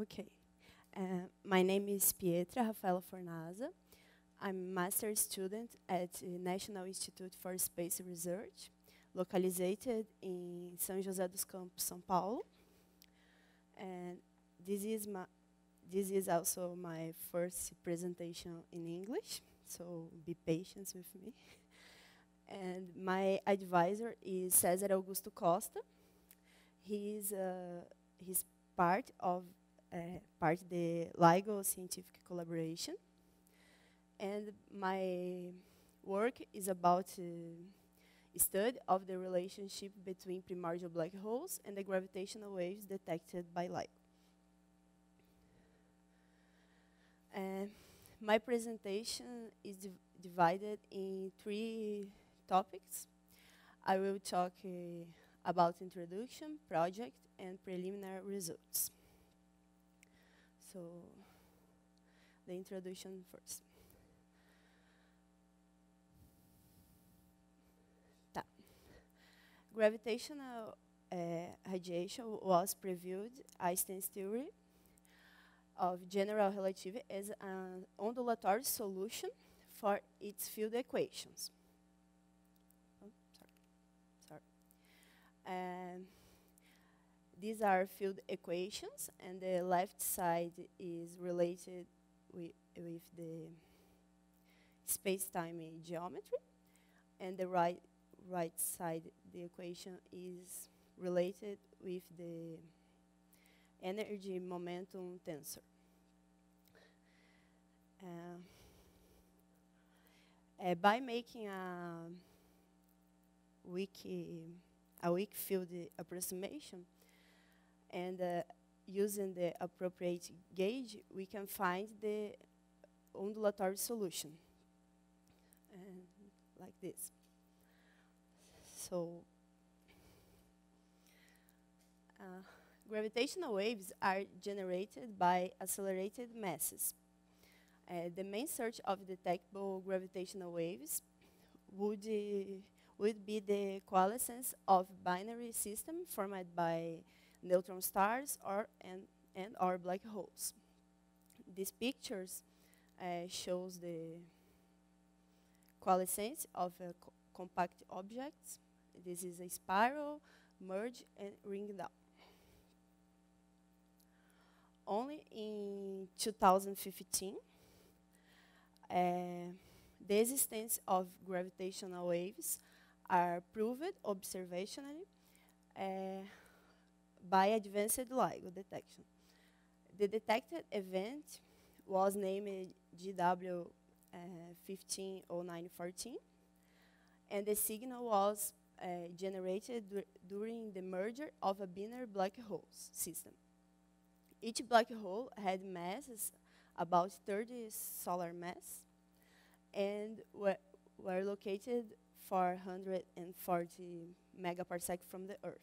Okay. My name is Pietra Rafaela Fornaza. I'm a master's student at the National Institute for Space Research, localized in São José dos Campos, São Paulo. And this is also my first presentation in English, so be patient with me. And my advisor is César Augusto Costa. He's part of the LIGO scientific collaboration. And my work is about study of the relationship between primordial black holes and the gravitational waves detected by LIGO. My presentation is divided in 3 topics. I will talk about introduction, project, and preliminary results. So, the introduction first. Gravitational radiation was previewed Einstein's theory of general relativity as an ondulatory solution for its field equations. Oh, sorry. These are field equations, and the left side is related with the space-time geometry, and the right side, the equation is related with the energy momentum tensor. By making a weak field approximation and using the appropriate gauge, we can find the ondulatory solution, like this. So, gravitational waves are generated by accelerated masses. The main source of detectable gravitational waves would be the coalescence of binary system formed by neutron stars or black holes. These pictures shows the coalescence of compact objects. This is a spiral, merge, and ring down. Only in 2015, the existence of gravitational waves are proved observationally by advanced LIGO detection. The detected event was named GW 150914, and the signal was generated during the merger of a binary black hole system. Each black hole had masses about 30 solar mass and were located 440 megaparsec from the Earth.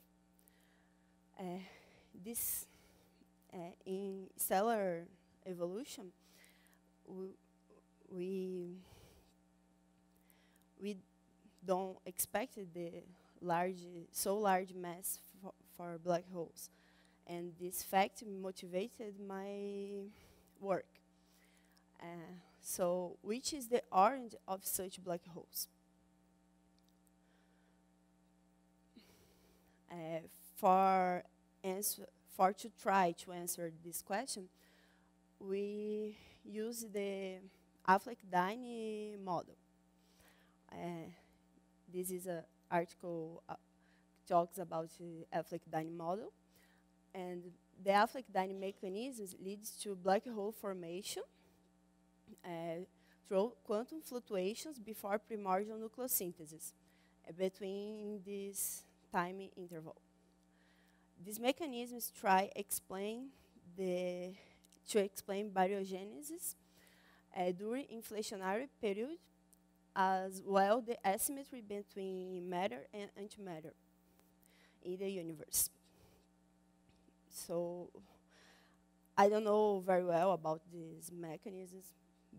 In stellar evolution, we don't expect the so large mass for black holes. And this fact motivated my work. So, which is the origin of such black holes? To try to answer this question, we use the Affleck-Dine model. This is an article talks about the Affleck-Dine model. And the Affleck-Dine mechanism leads to black hole formation through quantum fluctuations before primordial nucleosynthesis between this time interval. These mechanisms try to explain baryogenesis during inflationary period, as well the asymmetry between matter and antimatter in the universe. So, I don't know very well about these mechanisms,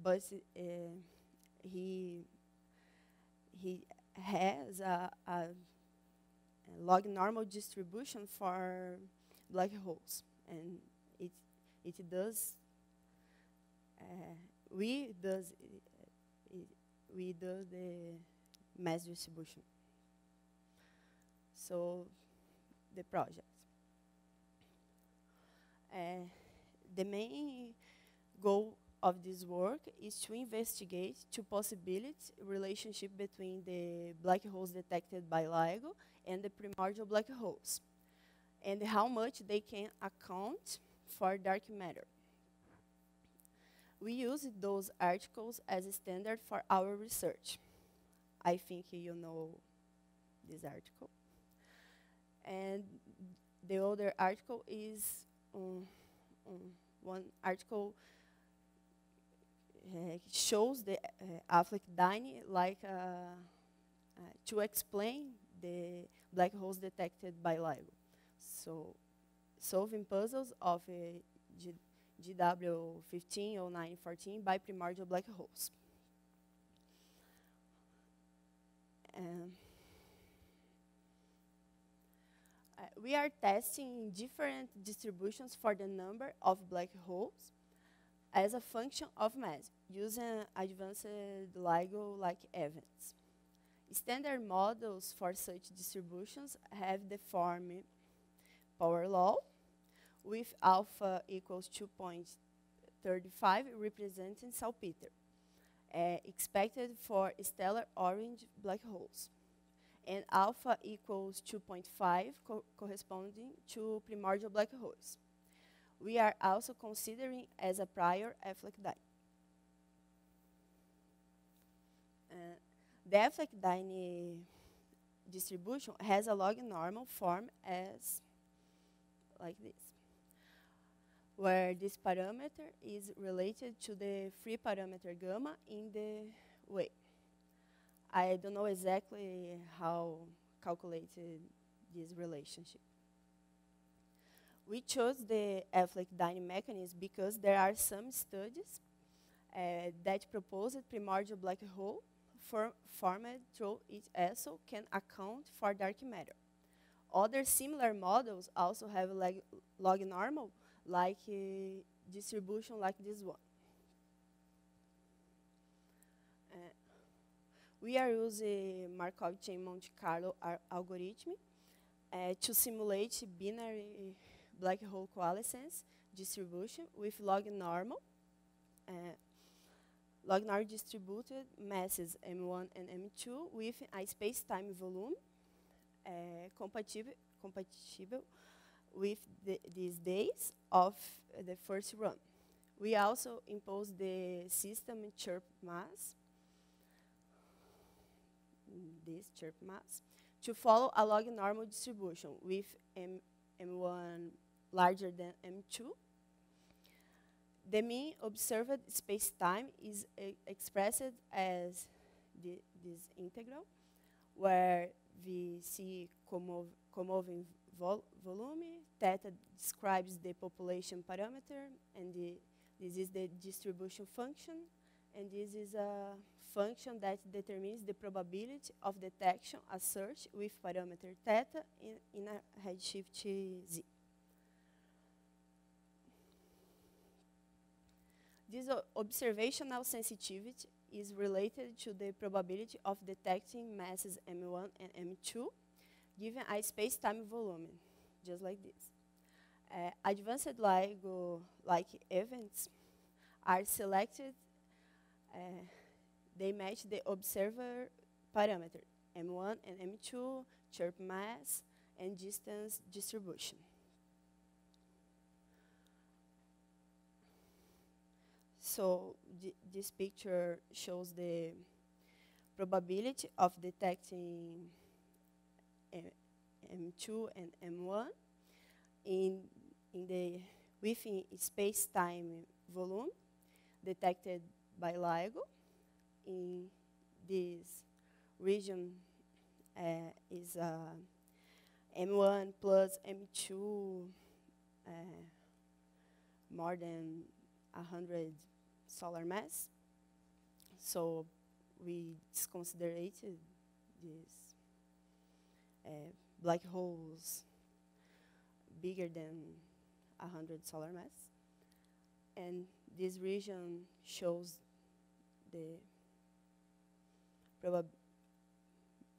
but he has a log normal distribution for black holes, and it does, we does, we do the mass distribution. So the project. The main goal of this work is to investigate two possibilities relationship between the black holes detected by LIGO and the primordial black holes, and how much they can account for dark matter. We use those articles as a standard for our research. I think you know this article. And the other article is one article shows the Affleck dyne like to explain the black holes detected by LIGO. So, solving puzzles of GW150914 by primordial black holes. We are testing different distributions for the number of black holes as a function of mass, using advanced LIGO-like events. Standard models for such distributions have the form power law, with alpha equals 2.35 representing salpeter, expected for stellar orange black holes, and alpha equals 2.5 corresponding to primordial black holes. We are also considering as a prior Affleck dyne. The Affleck dyne distribution has a log normal form as like this, where this parameter is related to the free parameter gamma in the way. I don't know exactly how calculated this relationship. We chose the Affleck dyne mechanism because there are some studies that propose a primordial black hole formed through it also can account for dark matter. Other similar models also have log normal, like distribution like this one. We are using Markov chain Monte Carlo algorithm to simulate binary black hole coalescence distribution with log normal. Log normal distributed masses M1 and M2 with a space-time volume compatible with these days of the first run. We also impose the system chirp mass, this chirp mass, to follow a log normal distribution with M1 larger than M2. The mean observed space-time is expressed as this integral, where we see comoving volume, theta describes the population parameter, and this is the distribution function, and this is a function that determines the probability of detection as search with parameter theta in a redshift Z. This observational sensitivity is related to the probability of detecting masses M1 and M2 given a space-time volume, just like this. Advanced LIGO-like events are selected. They match the observer parameter, M1 and M2, chirp mass, and distance distribution. So this picture shows the probability of detecting M2 and M1 within space-time volume detected by LIGO. In this region is M1 plus M2 more than 100 solar mass. So we disconsidered these black holes bigger than 100 solar mass. And this region shows the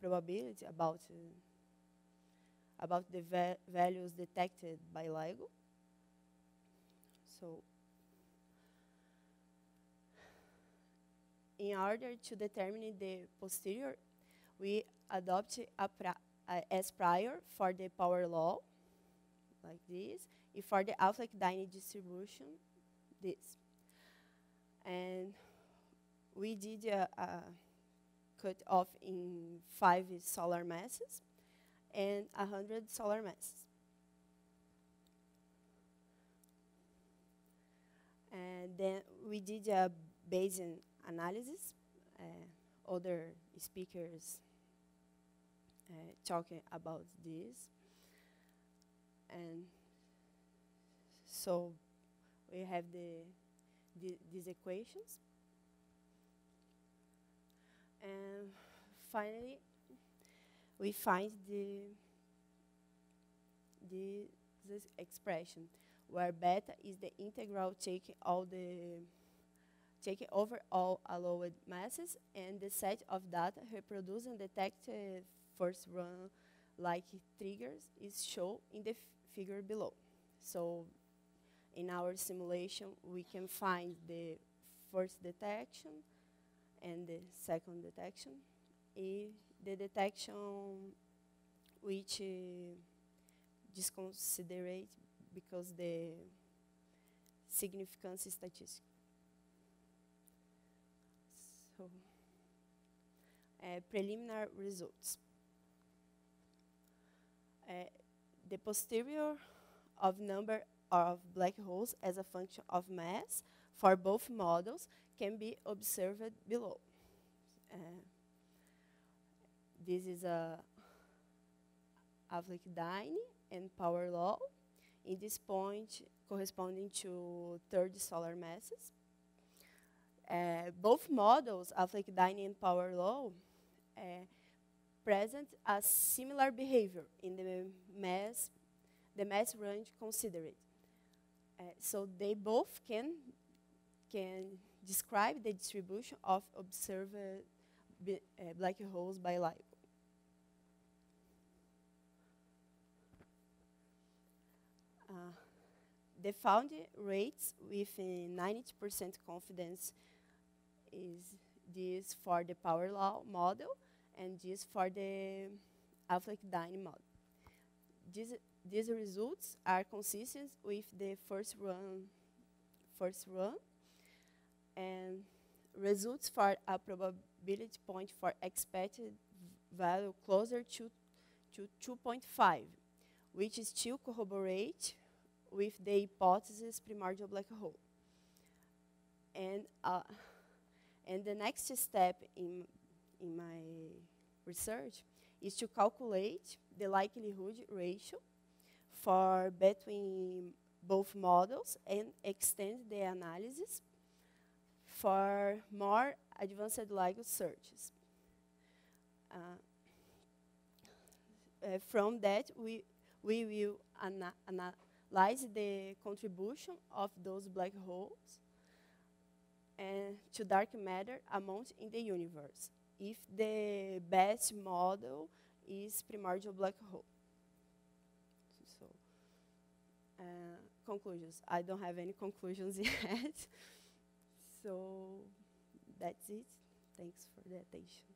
probability about the values detected by LIGO. So, in order to determine the posterior, we adopt as prior for the power law, like this, and for the Affleck-Dine distribution, this. And we did a cut off in 5 solar masses and 100 solar masses. And then we did a Bayesian analysis. Other speakers talking about this. And so we have these equations. And finally, we find this expression where beta is the integral taking over all allowed masses, and the set of data reproducing detected first run like triggers is shown in the figure below. So in our simulation, we can find the first detection and the second detection. The detection which disconsiderate because the significance statistic. So, preliminary results. The posterior of number of black holes as a function of mass for both models can be observed below. This is a Affleck-Dine and power law. In this point, corresponding to 30 solar masses. Both models, Affleck-Dine and power law, present a similar behavior in the mass range considered. So they both can describe the distribution of observed black holes by LIGO. The found rates with 90% confidence is this for the power law model and this for the Affleck-Dine model. These results are consistent with the first run, and results for a probability point for expected value closer to 2.5, which still corroborate with the hypothesis primordial black hole. And the next step in my research is to calculate the likelihood ratio for between both models and extend the analysis for more advanced LIGO searches. From that, we will analyze the contribution of those black holes and to dark matter amount in the universe, if the best model is primordial black hole. So, conclusions. I don't have any conclusions yet. So, that's it. Thanks for the attention.